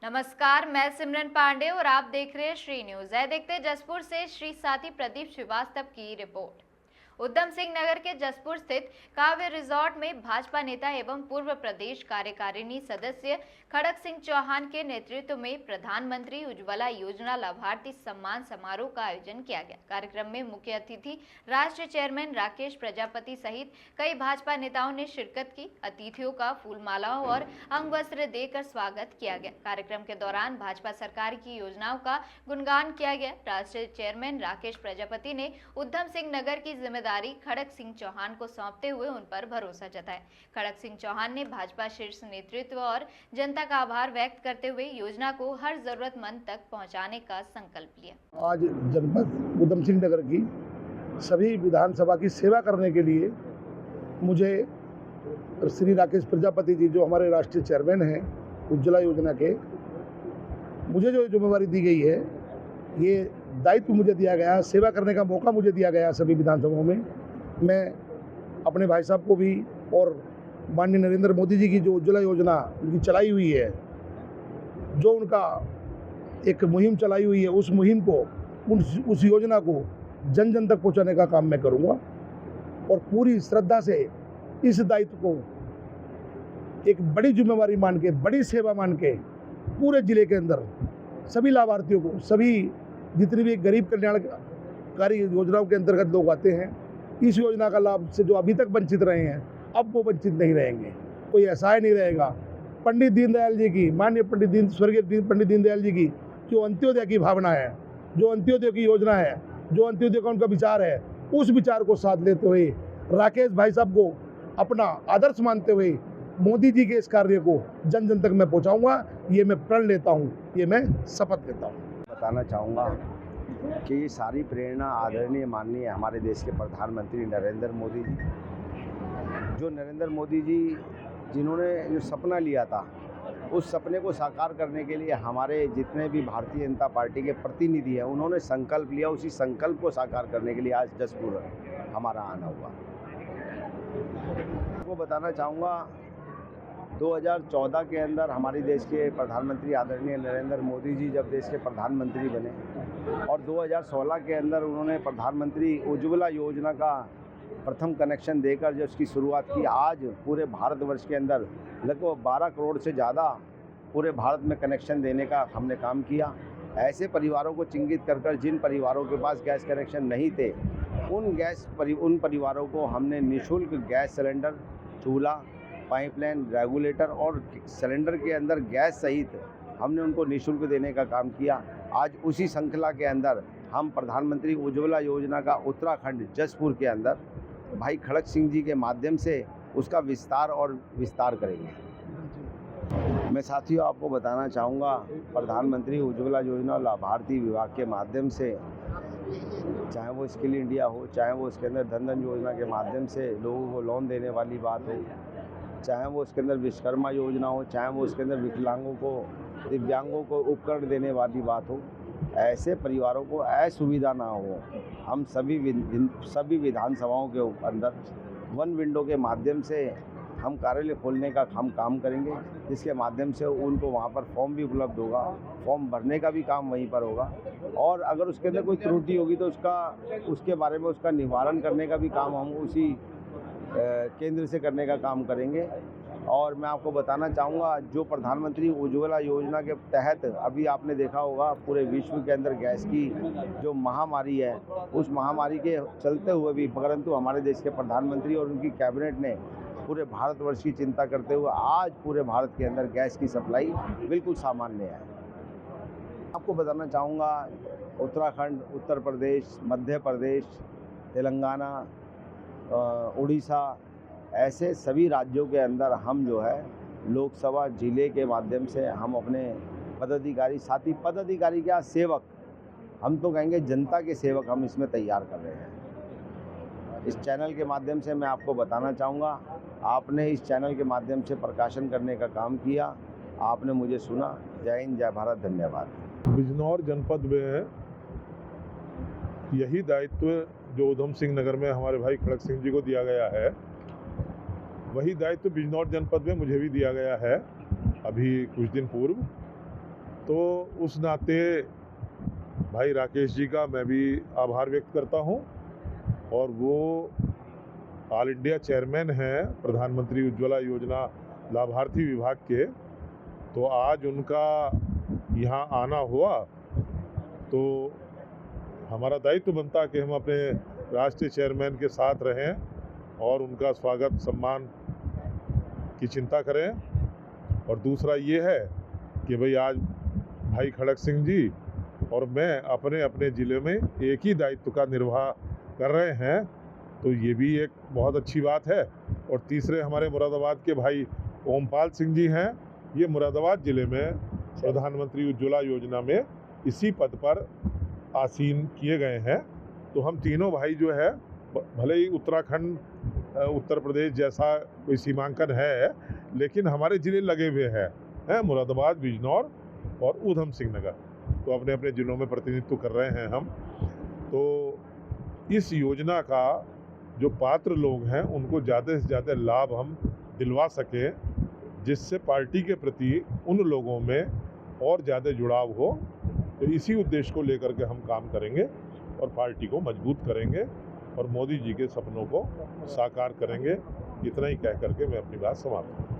नमस्कार, मैं सिमरन पांडे और आप देख रहे हैं श्री न्यूज। है देखते जसपुर से श्री साथी प्रदीप श्रीवास्तव की रिपोर्ट। उधम सिंह नगर के जसपुर स्थित काव्य रिजॉर्ट में भाजपा नेता एवं पूर्व प्रदेश कार्यकारिणी सदस्य खड़क सिंह चौहान के नेतृत्व में प्रधानमंत्री उज्ज्वला योजना लाभार्थी सम्मान समारोह का आयोजन किया गया। कार्यक्रम में मुख्य अतिथि राष्ट्रीय चेयरमैन राकेश प्रजापति सहित कई भाजपा नेताओं ने शिरकत की। अतिथियों का फूलमालाओं और अंग वस्त्र देकर स्वागत किया गया। कार्यक्रम के दौरान भाजपा सरकार की योजनाओं का गुणगान किया गया। राष्ट्रीय चेयरमैन राकेश प्रजापति ने उधम सिंह नगर की जिम्मेदारी खड़क सिंह चौहान को सौंपते हुए उन पर भरोसा जताया। खड़क सिंह चौहान ने भाजपा शीर्ष नेतृत्व और जनता का आभार व्यक्त करते हुए योजना को हर जरूरतमंद तक पहुंचाने का संकल्प लिया। आज जनपद उधम सिंह नगर की सभी विधानसभा की सेवा करने के लिए मुझे श्री राकेश प्रजापति जी, जो हमारे राष्ट्रीय चेयरमैन हैं उज्ज्वला योजना के, मुझे जो जिम्मेवारी दी गई है, ये दायित्व मुझे दिया गया, सेवा करने का मौका मुझे दिया गया सभी विधानसभाओं में। मैं अपने भाई साहब को भी और माननीय नरेंद्र मोदी जी की जो उज्ज्वला योजना उनकी चलाई हुई है, जो उनका एक मुहिम चलाई हुई है, उस मुहिम को उस योजना को जन जन तक पहुंचाने का काम मैं करूंगा और पूरी श्रद्धा से इस दायित्व को एक बड़ी जिम्मेवारी मान के, बड़ी सेवा मान के पूरे जिले के अंदर सभी लाभार्थियों को, सभी जितनी भी गरीब कल्याणकारी योजनाओं के अंतर्गत लोग आते हैं, इस योजना का लाभ से जो अभी तक वंचित रहे हैं, अब वो वंचित नहीं रहेंगे। कोई असहाय नहीं रहेगा। पंडित दीनदयाल जी की, माननीय स्वर्गीय पंडित दीनदयाल जी की जो अंत्योदय की भावना है, जो अंत्योदय की योजना है, जो अंत्योदय का उनका विचार है, उस विचार को साथ लेते हुए राकेश भाई साहब को अपना आदर्श मानते हुए मोदी जी के इस कार्य को जन जन तक मैं पहुंचाऊंगा। ये मैं प्रण लेता हूं, ये मैं शपथ लेता हूं। बताना चाहूँगा कि ये सारी प्रेरणा आदरणीय माननीय हमारे देश के प्रधानमंत्री नरेंद्र मोदी जी, जो नरेंद्र मोदी जी जिन्होंने जो सपना लिया था, उस सपने को साकार करने के लिए हमारे जितने भी भारतीय जनता पार्टी के प्रतिनिधि हैं, उन्होंने संकल्प लिया। उसी संकल्प को साकार करने के लिए आज जसपुर हमारा आना हुआ। आपको बताना चाहूँगा 2014 के अंदर हमारे देश के प्रधानमंत्री आदरणीय नरेंद्र मोदी जी जब देश के प्रधानमंत्री बने और 2016 के अंदर उन्होंने प्रधानमंत्री उज्ज्वला योजना का प्रथम कनेक्शन देकर जो उसकी शुरुआत की, आज पूरे भारतवर्ष के अंदर लगभग 12 करोड़ से ज़्यादा पूरे भारत में कनेक्शन देने का हमने काम किया। ऐसे परिवारों को चिन्हित कर जिन परिवारों के पास गैस कनेक्शन नहीं थे, उन परिवारों को हमने निःशुल्क गैस सिलेंडर, चूल्हा, पाइपलाइन, रेगुलेटर और सिलेंडर के अंदर गैस सहित हमने उनको निःशुल्क देने का काम किया। आज उसी श्रृंखला के अंदर हम प्रधानमंत्री उज्ज्वला योजना का उत्तराखंड जसपुर के अंदर भाई खड़क सिंह जी के माध्यम से उसका विस्तार करेंगे। मैं साथियों आपको बताना चाहूँगा, प्रधानमंत्री उज्ज्वला योजना लाभार्थी विभाग के माध्यम से, चाहे वो स्किल इंडिया हो, चाहे वो उसके अंदर धन योजना के माध्यम से लोगों को लोन देने वाली बात हो, चाहे वो उसके अंदर विश्वकर्मा योजना हो, चाहे वो उसके अंदर विकलांगों को, दिव्यांगों को उपकरण देने वाली बात हो, ऐसे परिवारों को असुविधा ना हो, हम सभी विधानसभाओं के अंदर वन विंडो के माध्यम से हम कार्यालय खोलने का हम काम करेंगे, जिसके माध्यम से उनको वहाँ पर फॉर्म भी उपलब्ध होगा, फॉर्म भरने का भी काम वहीं पर होगा और अगर उसके अंदर कोई त्रुटि होगी तो उसके बारे में उसका निवारण करने का भी काम हम उसी केंद्र से करने का काम करेंगे। और मैं आपको बताना चाहूँगा, जो प्रधानमंत्री उज्ज्वला योजना के तहत अभी आपने देखा होगा पूरे विश्व के अंदर गैस की जो महामारी है, उस महामारी के चलते हुए भी परंतु हमारे देश के प्रधानमंत्री और उनकी कैबिनेट ने पूरे भारतवर्ष की चिंता करते हुए आज पूरे भारत के अंदर गैस की सप्लाई बिल्कुल सामान्य है। आपको बताना चाहूँगा, उत्तराखंड, उत्तर प्रदेश, मध्य प्रदेश, तेलंगाना, उड़ीसा, ऐसे सभी राज्यों के अंदर हम जो है लोकसभा जिले के माध्यम से हम अपने पदाधिकारी, साथी पदाधिकारी क्या सेवक, हम तो कहेंगे जनता के सेवक हम इसमें तैयार कर रहे हैं। इस चैनल के माध्यम से मैं आपको बताना चाहूँगा, आपने इस चैनल के माध्यम से प्रकाशन करने का काम किया, आपने मुझे सुना। जय हिंद, जय भारत, धन्यवाद। बिजनौर जनपद में यही दायित्व जो उधम सिंह नगर में हमारे भाई खड़क सिंह जी को दिया गया है, वही दायित्व बिजनौर जनपद में मुझे भी दिया गया है अभी कुछ दिन पूर्व। तो उस नाते भाई राकेश जी का मैं भी आभार व्यक्त करता हूं। और वो ऑल इंडिया चेयरमैन हैं प्रधानमंत्री उज्ज्वला योजना लाभार्थी विभाग के, तो आज उनका यहाँ आना हुआ तो हमारा दायित्व बनता कि हम अपने राष्ट्रीय चेयरमैन के साथ रहें और उनका स्वागत सम्मान की चिंता करें। और दूसरा ये है कि भाई आज भाई खड़क सिंह जी और मैं अपने अपने ज़िले में एक ही दायित्व का निर्वाह कर रहे हैं, तो ये भी एक बहुत अच्छी बात है। और तीसरे हमारे मुरादाबाद के भाई ओमपाल सिंह जी हैं, ये मुरादाबाद ज़िले में प्रधानमंत्री उज्ज्वला योजना में इसी पद पर आसीन किए गए हैं। तो हम तीनों भाई जो है, भले ही उत्तराखंड उत्तर प्रदेश जैसा कोई सीमांकन है, लेकिन हमारे ज़िले लगे हुए हैं मुरादाबाद, बिजनौर और ऊधम सिंह नगर, तो अपने अपने ज़िलों में प्रतिनिधित्व कर रहे हैं हम। तो इस योजना का जो पात्र लोग हैं उनको ज़्यादा से ज़्यादा लाभ हम दिलवा सकें, जिससे पार्टी के प्रति उन लोगों में और ज़्यादा जुड़ाव हो। तो इसी उद्देश्य को लेकर के हम काम करेंगे और पार्टी को मजबूत करेंगे और मोदी जी के सपनों को साकार करेंगे। इतना ही कह करके मैं अपनी बात समाप्त करूँ।